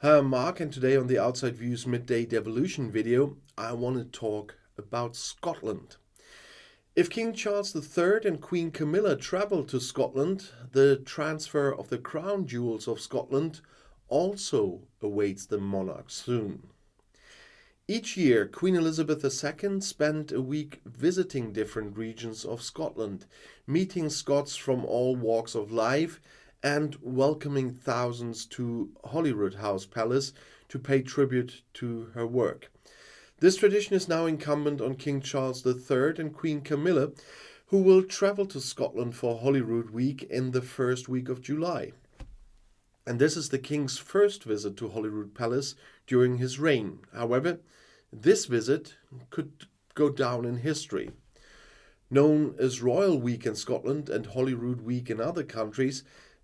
Hi, I'm Mark, and today on the Outside Views Midday Devolution video, I want to talk about Scotland. If King Charles III and Queen Camilla travelled to Scotland, the transfer of the crown jewels of Scotland also awaits the monarch soon. Each year, Queen Elizabeth II spent a week visiting different regions of Scotland, meeting Scots from all walks of life and welcoming thousands to Holyrood House Palace to pay tribute to her work. This tradition is now incumbent on King Charles III and Queen Camilla, who will travel to Scotland for Holyrood Week in the first week of July. And this is the King's first visit to Holyrood Palace during his reign. However, this visit could go down in history. Known as Royal Week in Scotland and Holyrood Week in other countries,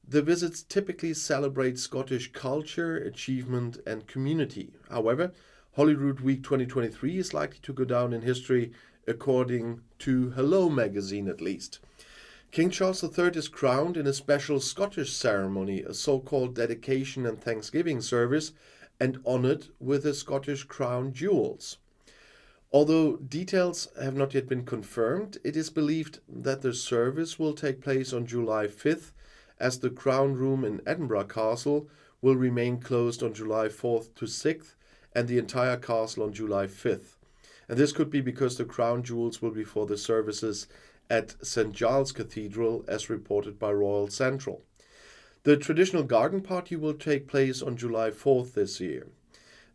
the visits typically celebrate Scottish culture, achievement and community. However, Holyrood Week 2023 is likely to go down in history according to Hello magazine at least. King Charles III is crowned in a special Scottish ceremony, a so-called dedication and thanksgiving service, and honoured with the Scottish crown jewels. Although details have not yet been confirmed, it is believed that the service will take place on July 5th, as the Crown Room in Edinburgh Castle will remain closed on July 4th to 6th and the entire castle on July 5th. And this could be because the crown jewels will be for the services at St. Giles Cathedral, as reported by Royal Central. The traditional garden party will take place on July 4th this year.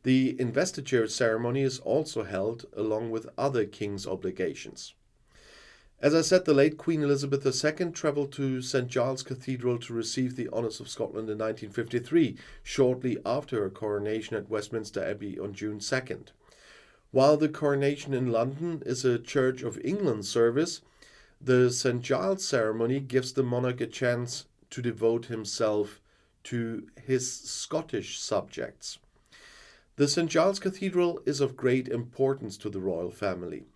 The investiture ceremony is also held along with other king's obligations. As I said, the late Queen Elizabeth II travelled to St. Giles Cathedral to receive the honours of Scotland in 1953, shortly after her coronation at Westminster Abbey on June 2nd. While the coronation in London is a Church of England service, the St. Giles ceremony gives the monarch a chance to devote himself to his Scottish subjects. The St. Giles Cathedral is of great importance to the royal family.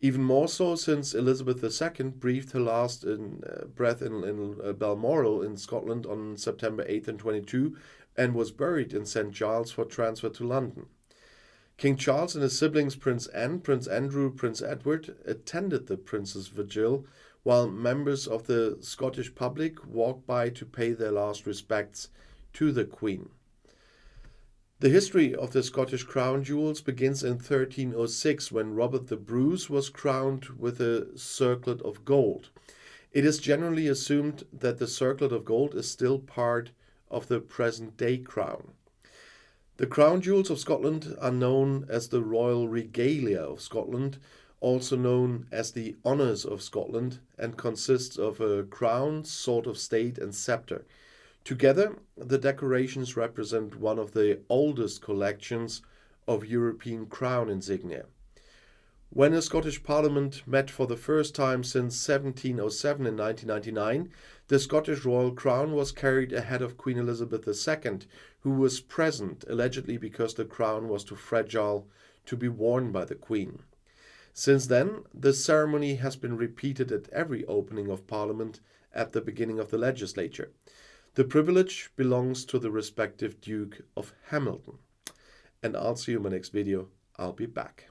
Even more so since Elizabeth II breathed her last breath in Balmoral in Scotland on September 8th and 22 and was buried in St. Giles for transfer to London. King Charles and his siblings Prince Anne, Prince Andrew, Prince Edward attended the Prince's Vigil, while members of the Scottish public walked by to pay their last respects to the Queen. The history of the Scottish crown jewels begins in 1306 when Robert the Bruce was crowned with a circlet of gold. It is generally assumed that the circlet of gold is still part of the present-day crown. The crown jewels of Scotland are known as the Royal Regalia of Scotland, also known as the Honours of Scotland, and consists of a crown, sword of state and sceptre. Together, the decorations represent one of the oldest collections of European crown insignia. When a Scottish Parliament met for the first time since 1707 in 1999, the Scottish royal crown was carried ahead of Queen Elizabeth II, who was present, allegedly because the crown was too fragile to be worn by the Queen. Since then, the ceremony has been repeated at every opening of Parliament at the beginning of the legislature. The privilege belongs to the respective Duke of Hamilton. And I'll see you in my next video. I'll be back.